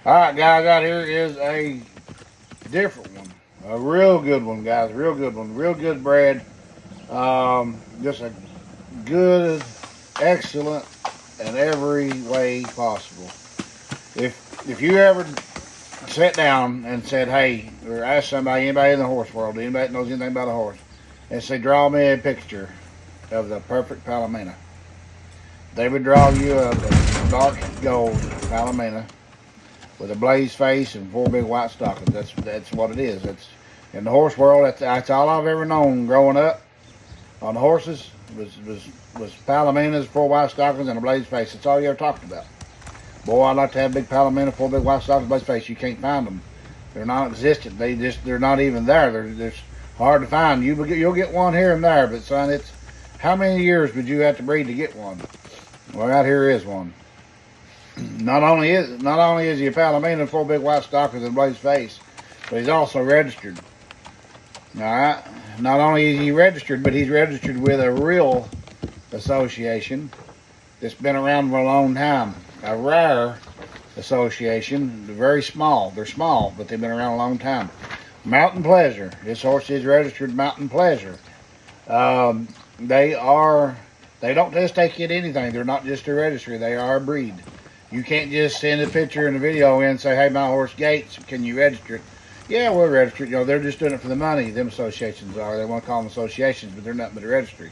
All right, guys, out here is a different one. A real good one, guys. Real good one. Real good bread. Just a good, excellent in every way possible. If you ever sat down and said, hey, or asked anybody in the horse world, anybody that knows anything about a horse, and say, draw me a picture of the perfect palomino, they would draw you a dark gold palomino with a blaze face and four big white stockings. That's what it is. It's in the horse world. That's all I've ever known growing up on the horses was palominas, four white stockings, and a blaze face. That's all you ever talked about. Boy, I'd like to have a big palomino, four big white stockings, blaze face. You can't find them. They're non-existent. They're not even there. They're hard to find. You'll get one here and there, but son, it's how many years would you have to breed to get one? Well, out here is one. Not only is he a palomino, four big white stockings and blaze face, but he's also registered. All right. Not only is he registered, but he's registered with a real association that's been around for a long time. A rare association. They're very small. They're small, but they've been around a long time. Mountain Pleasure. This horse is registered Mountain Pleasure. They don't just take you to anything. They're not just a registry. They are a breed. You can't just send a picture and a video in and say, hey, my horse Gates, can you register it? Yeah, we'll register it. You know, they're just doing it for the money. Them associations are. They want to call them associations, but they're nothing but a registry.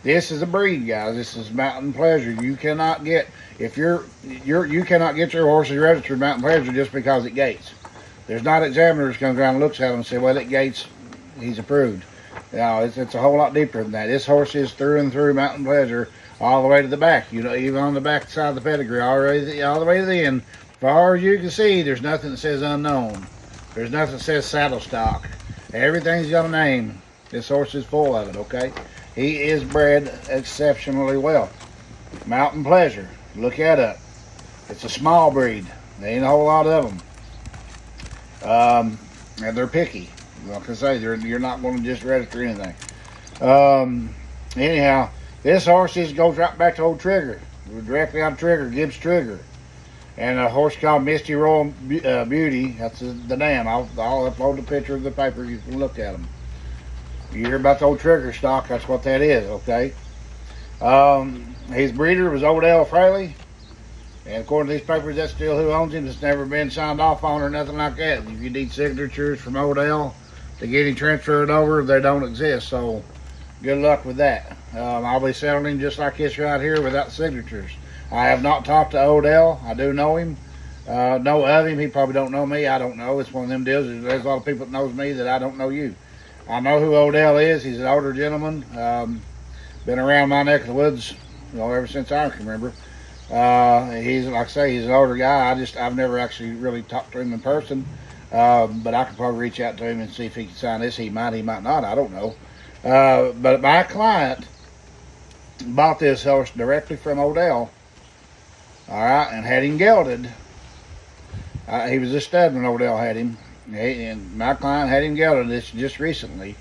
This is a breed, guys. This is Mountain Pleasure. You cannot get you cannot get your horses registered Mountain Pleasure just because it gates. There's not examiners comes around and looks at them and say, well, it gates, he's approved. You know, it's a whole lot deeper than that. This horse is through and through Mountain Pleasure all the way to the back. You know, even on the back side of the pedigree, all the way to the end. As far as you can see, there's nothing that says unknown. There's nothing that says saddle stock. Everything's got a name. This horse is full of it, okay? He is bred exceptionally well. Mountain Pleasure. Look that up. It's a small breed. There ain't a whole lot of them. And they're picky. Like I say, you're not going to just register anything. Anyhow, this horse goes right back to old Trigger. We're directly out of Trigger, Gibbs Trigger. And a horse called Misty Royal Beauty. That's the name. I'll upload the picture of the paper. You can look at them. You hear about the old Trigger stock, that's what that is, okay? His breeder was Odell Fraley. And according to these papers, that's still who owns him. It's never been signed off on or nothing like that. If you need signatures from Odell to get him transferred over, they don't exist. So good luck with that. I'll be selling him just like this right here without signatures. I have not talked to Odell. I do know him. Know of him. He probably don't know me. I don't know. It's one of them deals. There's a lot of people that knows me that I don't know you. I know who Odell is. He's an older gentleman. Been around my neck of the woods, ever since I can remember. He's, like I say, he's an older guy. I've never actually really talked to him in person. But I could probably reach out to him and see if he can sign this. He might not. I don't know. But my client bought this horse directly from Odell. All right, and had him gelded. He was a stud when Odell had him. And my client had him gelded this just recently.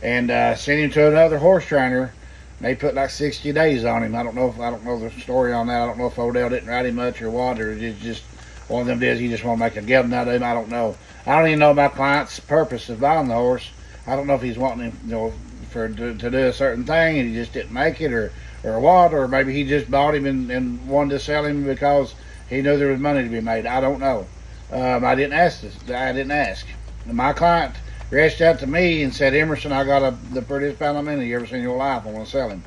And sent him to another horse trainer. They put like 60 days on him. I don't know the story on that. I don't know if Odell didn't ride him much or what, or it's just one of them days he just want to make a gelding out of him. I don't know. I don't even know my client's purpose of buying the horse. I don't know if he's wanting him, to do a certain thing and he just didn't make it, or what, or maybe he just bought him and wanted to sell him because he knew there was money to be made. I don't know. I didn't ask this. I didn't ask. My client reached out to me and said, Emerson, I got the prettiest palomino you ever seen in your life. I want to sell him.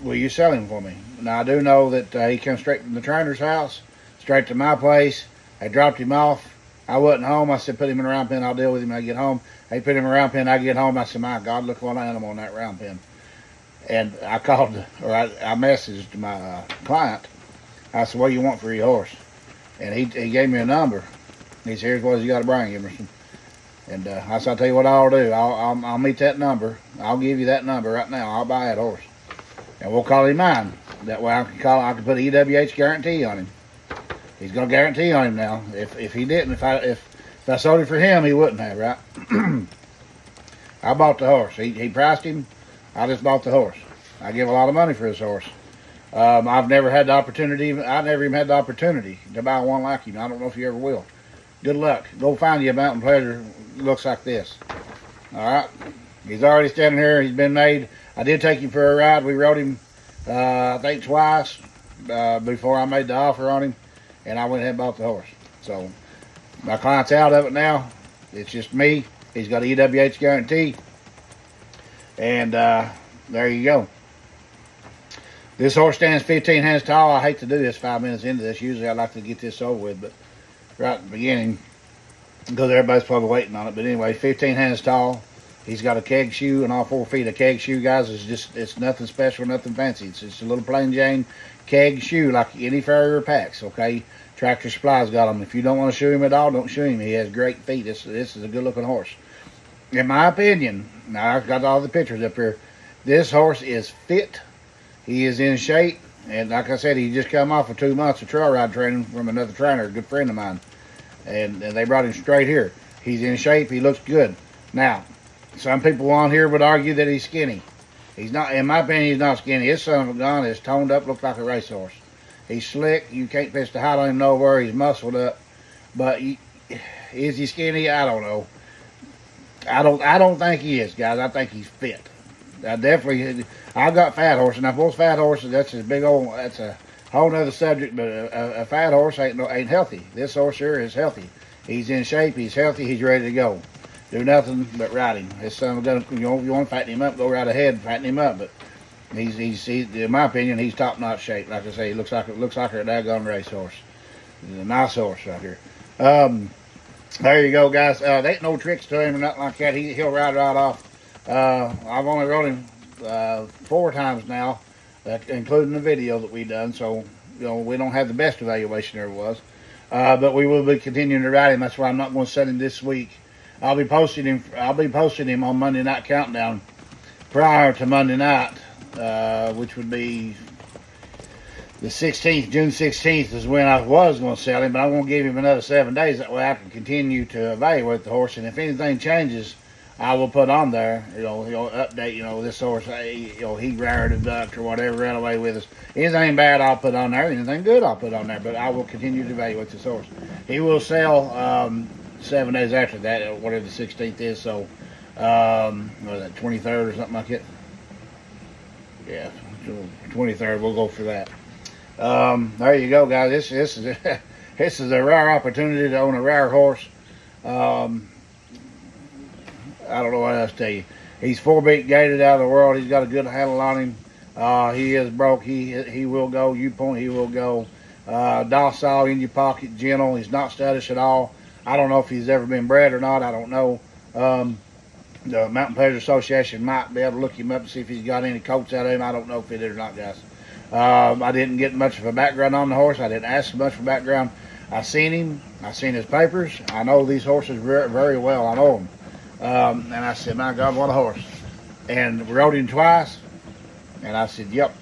Will you sell him for me? Now, I do know that he came straight from the trainer's house, straight to my place. I dropped him off. I wasn't home. I said, put him in a round pen. I'll deal with him when I get home. They put him in a round pen. I get home. I said, my God, look what animal in that round pen. And I called, I messaged my client. I said, what do you want for your horse? And he gave me a number. He said, here's what you got to bring, Emerson. And I said, I'll tell you what I'll do. I'll meet that number. I'll give you that number right now. I'll buy that horse. And we'll call him mine. That way I can put an EWH guarantee on him. He's going to guarantee on him now. If he didn't, if I sold it for him, he wouldn't have, right? I bought the horse. He priced him. I just bought the horse. I give a lot of money for his horse. I've never had the opportunity. I never even had the opportunity to buy one like him. I don't know if you ever will. Good luck. Go find you a mountain pleasure looks like this. All right. He's already standing here. He's been made. I did take him for a ride. We rode him, I think, twice before I made the offer on him, and I went ahead and bought the horse. So my client's out of it now. It's just me. He's got an EWH guarantee, and there you go. This horse stands 15 hands tall. I hate to do this 5 minutes into this. Usually I like to get this over with, but right at the beginning, because everybody's probably waiting on it. But anyway, 15 hands tall. He's got a keg shoe and all 4 feet. A keg shoe, guys, is just, it's nothing special, nothing fancy. It's just a little plain Jane keg shoe like any farrier packs, okay? Tractor Supply's got them. If you don't want to shoe him at all, don't shoe him. He has great feet. This is a good-looking horse. In my opinion, now I've got all the pictures up here, this horse is fit. He is in shape, and like I said, he just come off of 2 months of trail ride training from another trainer, a good friend of mine, and they brought him straight here. He's in shape. He looks good. Now, some people on here would argue that he's skinny. He's not. In my opinion, he's not skinny. His son of a gun is toned up, looks like a racehorse. He's slick. You can't pitch the height on him nowhere. He's muscled up, but is he skinny? I don't know. I don't think he is, guys. I think he's fit. I've got fat horses. Now, those fat horses, that's a big old, that's a whole nother subject, but a fat horse ain't healthy. This horse here is healthy. He's in shape, he's healthy, he's ready to go. Do nothing but ride him. His son, you want to fatten him up, go right ahead and fatten him up, but he's in my opinion, he's top-notch shape. Like I say, he looks like a daggone racehorse. He's a nice horse right here. There you go, guys. There ain't no tricks to him or nothing like that. He'll ride right off. I've only rode him 4 times now, including the video that we done. So, we don't have the best evaluation there was. But we will be continuing to ride him. That's why I'm not going to set him this week. I'll be posting him on Monday Night Countdown prior to Monday night, which would be the 16th, June 16th is when I was going to sell him, but I'm going to give him another 7 days. That way I can continue to evaluate the horse, and if anything changes, I will put on there, he'll update, this horse, he reared a duck or whatever, ran away with us. Anything bad, I'll put on there. Anything good, I'll put on there, but I will continue to evaluate this horse. He will sell 7 days after that, whatever the 16th is, so, what is that, 23rd or something like it? Yeah, 23rd, we'll go for that. There you go, guys. This is a rare opportunity to own a rare horse. I don't know what else to tell you. He's 4-beat gated out of the world. He's got a good handle on him. He is broke. He will go. You point, he will go. Docile, in your pocket, gentle. He's not studdish at all. I don't know if he's ever been bred or not. I don't know. The Mountain Pleasure Association might be able to look him up and see if he's got any coats out of him. I don't know if he did or not, guys. I didn't get much of a background on the horse. I didn't ask much for background. I seen him. I seen his papers. I know these horses very, very well. I know them. And I said, my God, what a horse. And rode him twice. And I said, yep,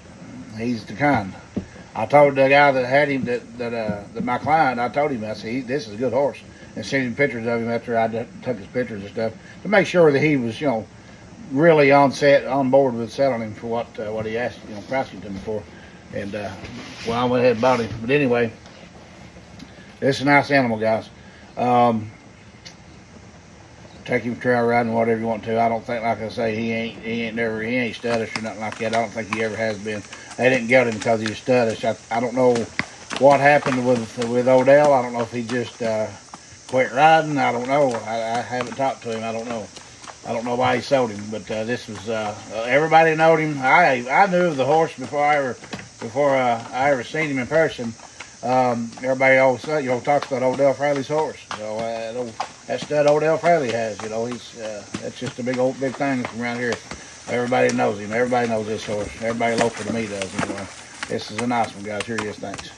he's the kind. I told the guy that had him, that my client, I told him, I said, this is a good horse. And sent him pictures of him after I took his pictures and stuff to make sure that he was, really on board with selling him for what he asked, pricing to me for. And, well, I went ahead and bought him. But anyway, this is a nice animal, guys. Take him trail riding, whatever you want to. I don't think, like I say, he ain't studdish or nothing like that. I don't think he ever has been. They didn't get him because he was studdish. I don't know what happened with Odell. I don't know if he just quit riding. I don't know. I haven't talked to him. I don't know. I don't know why he sold him, but this was everybody knowed him. I knew of the horse before I ever seen him in person. Everybody always talks about Odell Fraley's horse. That stud Odell Fraley has. That's just a big thing from around here. Everybody knows him. Everybody knows this horse. Everybody local to me does. Anyway, this is a nice one, guys. Here he is. Thanks.